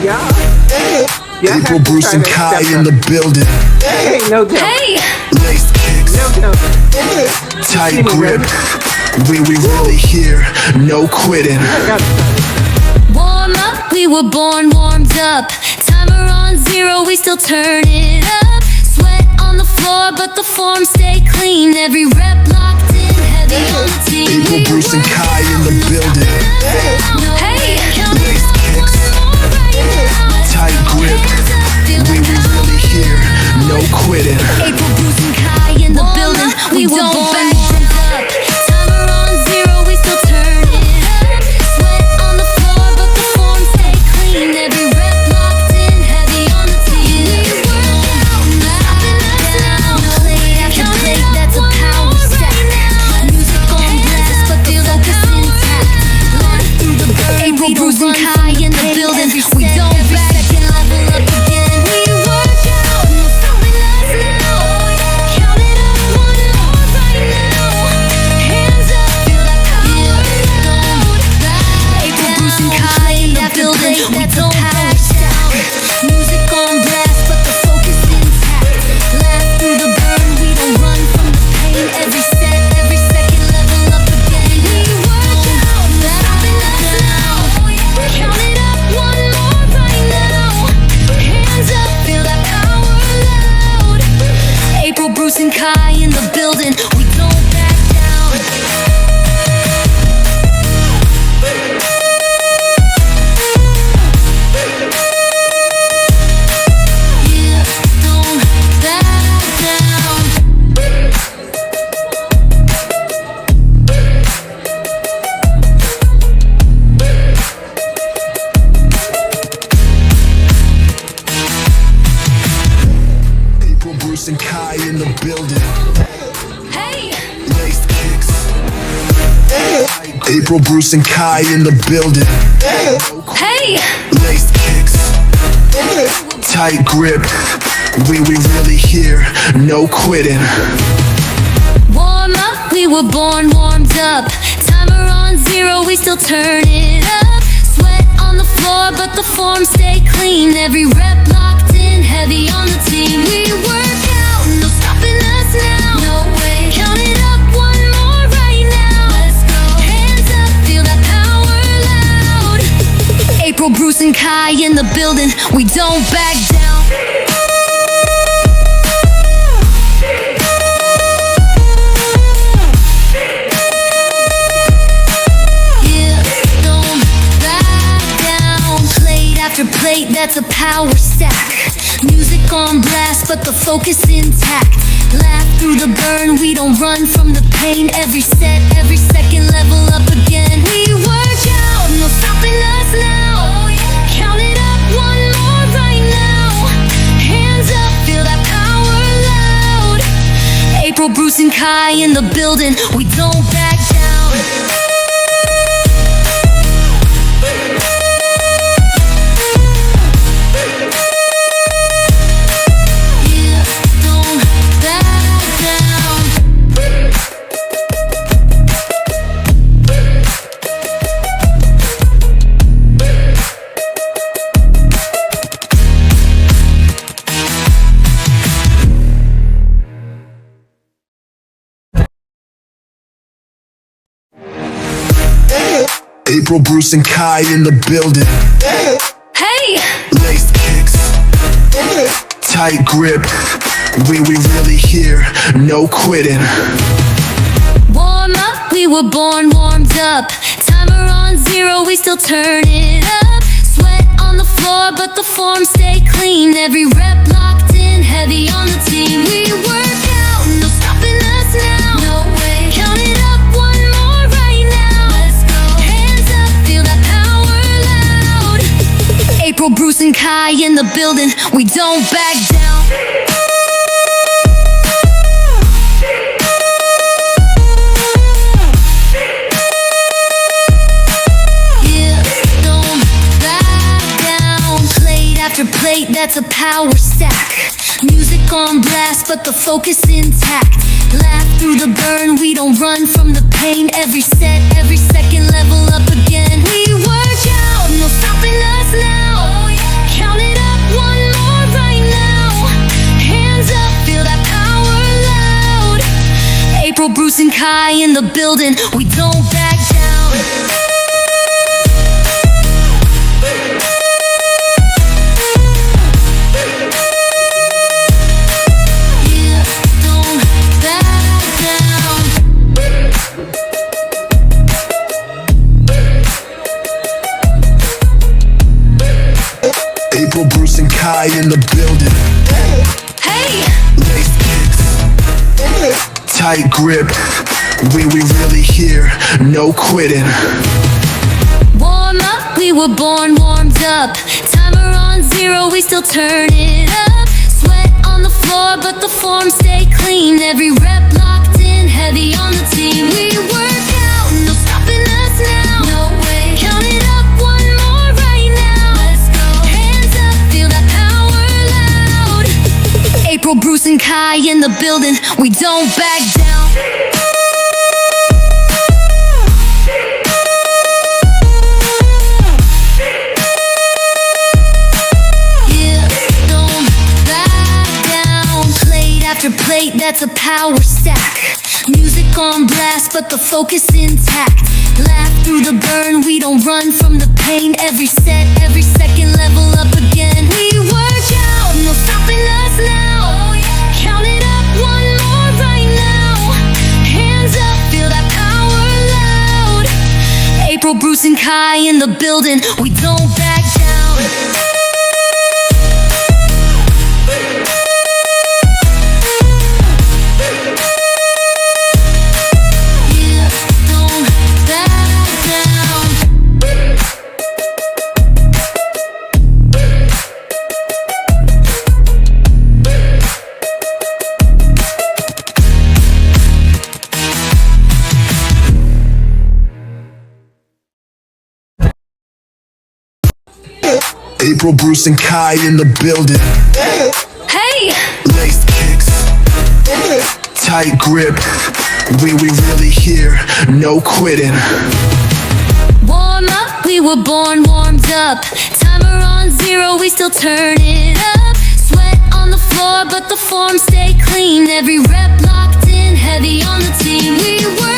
Yeah. April, Bruce, and Kai in the building. Hey, no doubt. Hey! Lace kicks, No doubt. tight grip. We really here, no quitting. Warm up, we were born warmed up. Timer on 0, we still turn it up. Sweat on the floor, but the form stay clean. Every rep locked in, heavy on the team. April, Bruce, and Kai in the building. Hey! Lace kicks, tight grip. We really here, no quitting. April, Bruce, and Kai in the building. We don't back up. Timer on 0, we still turn it up. Sweat on the floor, but the form stay clean. Every rep locked in, heavy on the team. We work out, stopping us down. Plate after plate, that's a power stack. Music on blast, but the focus intact. Live through the burn. April, Bruce, and Kai in the building. We don't back level up again. We work out, no stopping us now. Count it up, one more right now. Hands up, feel that power load. April, Bruce, and Kai in the building. We don't back down. Music on blast, but the focus intact. Laugh through the burn, we don't run from the pain. Every set, every second, level up again. We work out, no stopping us now. Count it up, one more right now. Hands up, feel that power loud. April, Bruce, and Kai in the building. We don't back down. Yeah, don't back down. April, Bruce, and Kai in the building. Hey! Lace kicks. April, Bruce, and Kai in the building. Hey! Lace kicks, tight grip. We really here, no quitting. Warm up, we were born warmed up. Timer on 0, we still turn it up. Sweat on the floor, but the form stay clean. Every rep locked in, heavy on the team. We work out, no stopping us now. No way, count it up, one more right now. Let's go, hands up, feel that power loud. April, Bruce, and Kai in the building. We don't back down. Yeah, don't back down. Plate after plate, that's a power stack. Music on blast, but the focus intact. Laugh through the burn, we don't run from the pain. Every set, every second, level up again. We work out, no stopping us now. Count it up, one more right now. Hands up, feel that power loud. April, Bruce, and Kai in the building. We don't back down. Yeah, don't back down. April, Bruce, and Kai in the building. Hey! Lace kicks, tight grip. We really here, no quitting. Warm up, we were born warmed up. Timer on 0, we still turn it up. Sweat on the floor, but the form stay clean. Every rep locked in, heavy on the team. We work out, no stopping us now. No way, count it up, one more right now. Let's go, hands up, feel that power loud. April, Bruce, and Kai in the building. We don't back down. Yeah, don't back down. Plate after plate, that's a power stack. Music on blast, but the focus intact. Laugh through the burn, we don't run from the pain. Every set, every second, level up again. We work out, no stopping us now. Kai in the building. We don't back down. Yeah, don't back down. April, Bruce, and Kai in the building. Hey! Lace kicks, tight grip. We really here, no quitting. Warm up, we were born warmed up. Timer on 0, we still turn it up. Sweat on the floor, but the form stay clean. Every rep locked in, heavy on the team. We work out, no stopping us now. No way, count it up one more right now. Let's go, hands up, feel that power loud. April, Bruce, and Kai in the building. We don't back down. Plate, that's a power stack. Music on blast, but the focus intact. Laugh through the burn, we don't run from the pain. Every set, every second, level up again. We work out, no stopping us now. Count it up one more right now. Hands up, feel that power loud. April, Bruce, and Kai in the building. We don't back down. April, Bruce, and Kai in the building. Hey! Lace kicks, tight grip. We really here, no quitting. Warm up, we were born warmed up. Timer on 0, we still turn it up. Sweat on the floor, but the form stay clean. Every rep locked in, heavy on the team. We work